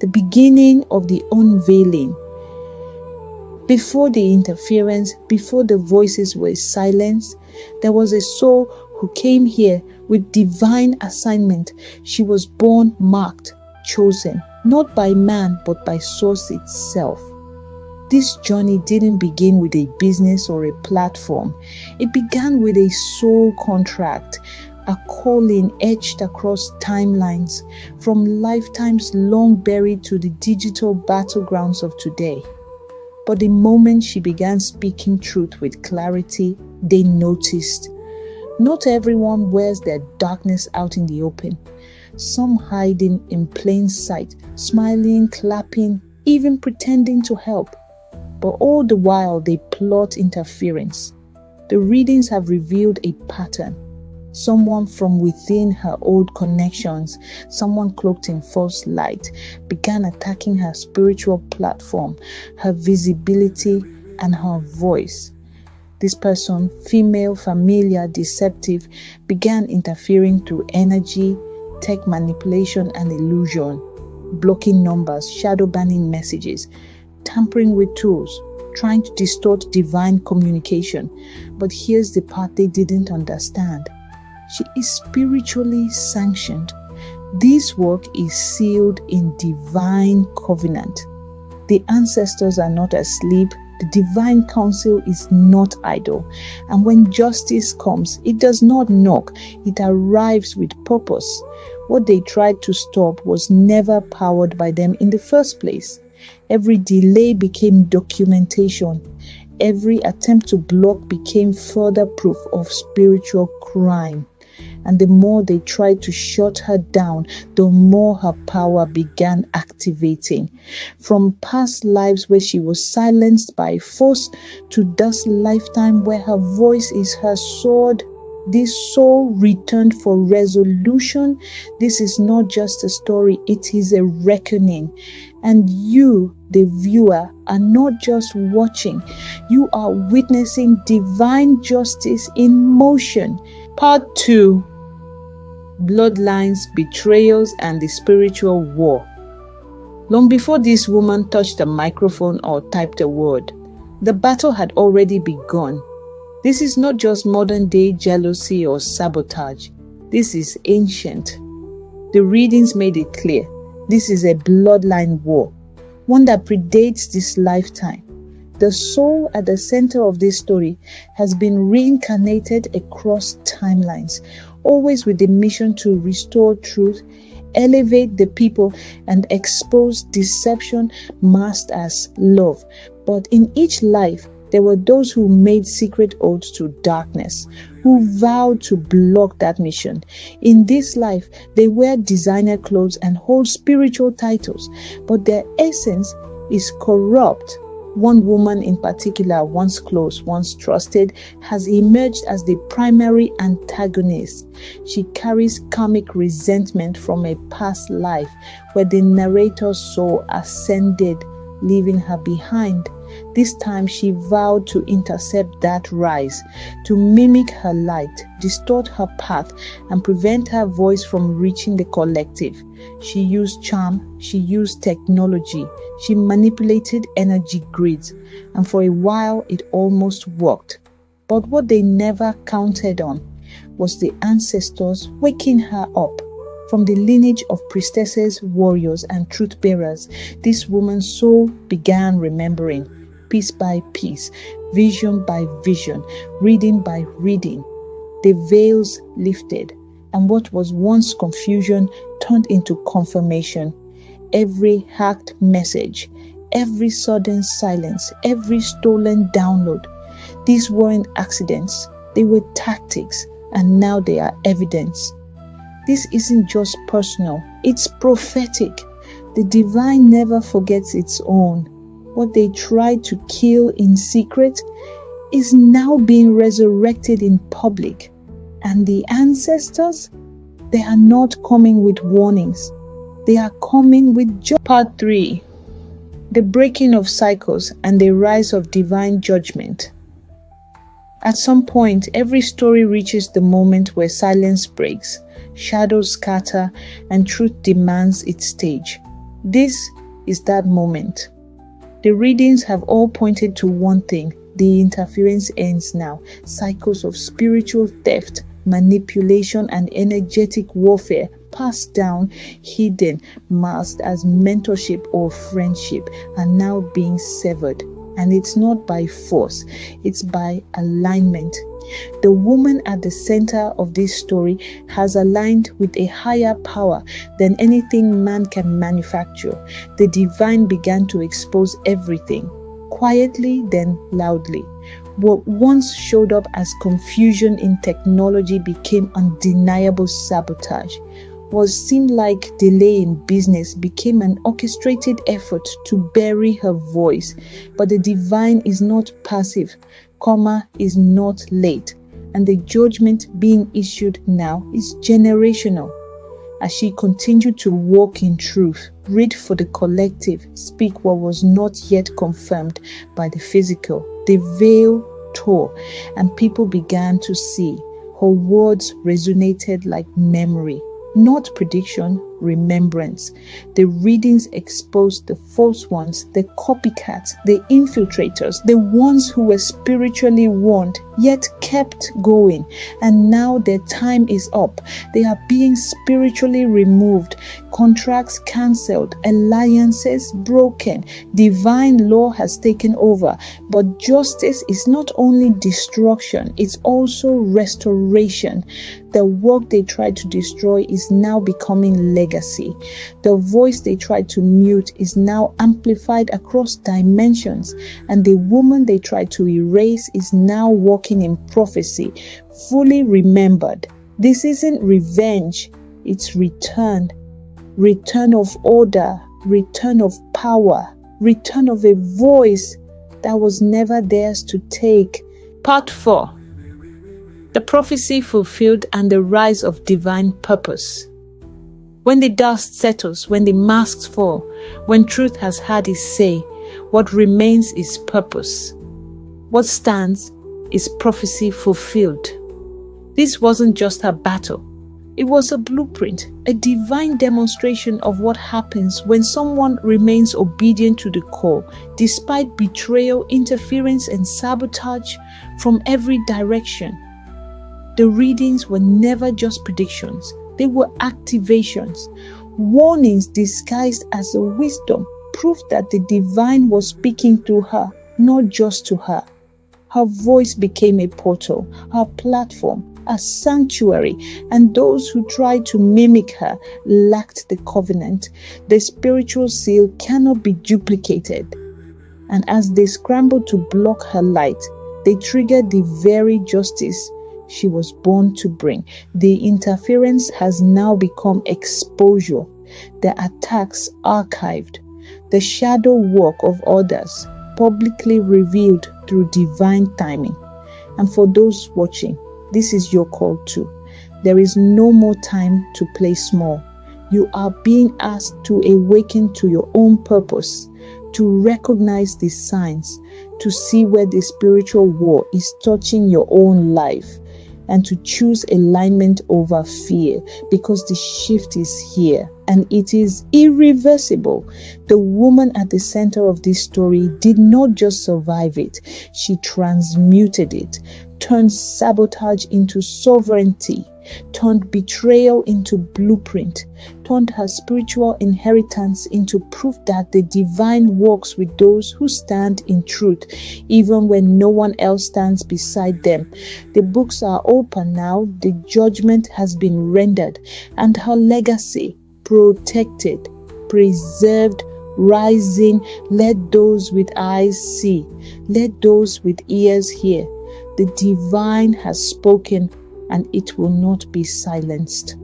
the beginning of the unveiling. Before the interference, before the voices were silenced, there was a soul who came here with divine assignment. She was born marked, chosen, not by man but by source itself. This journey didn't begin with a business or a platform. It began with a soul contract, a calling etched across timelines, from lifetimes long buried to the digital battlegrounds of today. But the moment she began speaking truth with clarity, they noticed. Not everyone wears their darkness out in the open. Some hiding in plain sight, smiling, clapping, even pretending to help. But all the while they plot interference. The readings have revealed a pattern. Someone from within her old connections, someone cloaked in false light, began attacking her spiritual platform, her visibility, and her voice. This person, female, familiar, deceptive, began interfering through energy, tech manipulation, and illusion, blocking numbers, shadow banning messages, tampering with tools, trying to distort divine communication. But here's the part they didn't understand. She is spiritually sanctioned. This work is sealed in divine covenant. The ancestors are not asleep. The divine counsel is not idle. And when justice comes, it does not knock. It arrives with purpose. What they tried to stop was never powered by them in the first place. Every delay became documentation. Every attempt to block became further proof of spiritual crime. And the more they tried to shut her down, the more her power began activating. From past lives where she was silenced by force to this lifetime where her voice is her sword, this soul returned for resolution. This is not just a story, it is a reckoning. And you, the viewer, are not just watching, you are witnessing divine justice in motion. Part 2. Bloodlines, betrayals, and the spiritual war. Long before this woman touched a microphone or typed a word, the battle had already begun. This is not just modern day jealousy or sabotage. This is ancient. The readings made it clear. This is a bloodline war, one that predates this lifetime. The soul at the center of this story has been reincarnated across timelines, always with the mission to restore truth, elevate the people, and expose deception masked as love. But in each life, there were those who made secret oaths to darkness, who vowed to block that mission. In this life, they wear designer clothes and hold spiritual titles, but their essence is corrupt. One woman in particular, once close, once trusted, has emerged as the primary antagonist. She carries karmic resentment from a past life where the narrator's soul ascended, leaving her behind. This time she vowed to intercept that rise, to mimic her light, distort her path, and prevent her voice from reaching the collective. She used charm, she used technology, she manipulated energy grids, and for a while it almost worked. But what they never counted on was the ancestors waking her up. From the lineage of priestesses, warriors, and truth bearers, this woman's soul began remembering, piece by piece, vision by vision, reading by reading. The veils lifted, and what was once confusion turned into confirmation. Every hacked message, every sudden silence, every stolen download. These weren't accidents, they were tactics, and now they are evidence. This isn't just personal, it's prophetic. The divine never forgets its own. What they tried to kill in secret is now being resurrected in public. And the ancestors, they are not coming with warnings. They are coming with Part 3. The breaking of cycles and the rise of divine judgment. At some point, every story reaches the moment where silence breaks, shadows scatter, and truth demands its stage. This is that moment. The readings have all pointed to one thing: the interference ends now. Cycles of spiritual theft, manipulation, and energetic warfare passed down, hidden, masked as mentorship or friendship, are now being severed. And it's not by force, it's by alignment. The woman at the center of this story has aligned with a higher power than anything man can manufacture. The divine began to expose everything, quietly then loudly. What once showed up as confusion in technology became undeniable sabotage. What seemed like delay in business became an orchestrated effort to bury her voice. But the divine is not passive, karma is not late, and the judgment being issued now is generational. As she continued to walk in truth, read for the collective, speak what was not yet confirmed by the physical, the veil tore, and people began to see. Her words resonated like memory. Not prediction, remembrance. The readings exposed the false ones, the copycats, the infiltrators, the ones who were spiritually warned yet kept going. And now their time is up. They are being spiritually removed, contracts cancelled, alliances broken. Divine law has taken over. But justice is not only destruction, it's also restoration. The work they tried to destroy is now becoming legacy. The voice they tried to mute is now amplified across dimensions, and the woman they tried to erase is now walking in prophecy, fully remembered. This isn't revenge, it's return. Return of order, return of power, return of a voice that was never theirs to take. Part 4. The prophecy fulfilled and the rise of divine purpose. When the dust settles, when the masks fall, when truth has had its say, what remains is purpose. What stands is prophecy fulfilled. This wasn't just a battle. It was a blueprint, a divine demonstration of what happens when someone remains obedient to the call, despite betrayal, interference, and sabotage from every direction. The readings were never just predictions. They were activations, warnings disguised as a wisdom, proof that the divine was speaking through her, not just to her. Her voice became a portal, her platform, a sanctuary, and those who tried to mimic her lacked the covenant. The spiritual seal cannot be duplicated. And as they scrambled to block her light, they triggered the very justice she was born to bring. The interference has now become exposure, the attacks archived, the shadow work of others publicly revealed through divine timing. And for those watching, this is your call too. There is no more time to play small. You are being asked to awaken to your own purpose, to recognize the signs, to see where the spiritual war is touching your own life, and to choose alignment over fear, because the shift is here and it is irreversible. The woman at the center of this story did not just survive it, she transmuted it, turned sabotage into sovereignty, turned betrayal into blueprint, turned her spiritual inheritance into proof that the divine works with those who stand in truth, even when no one else stands beside them. The books are open now, the judgment has been rendered, and her legacy protected, preserved, rising. Let those with eyes see, let those with ears hear. The divine has spoken, and it will not be silenced.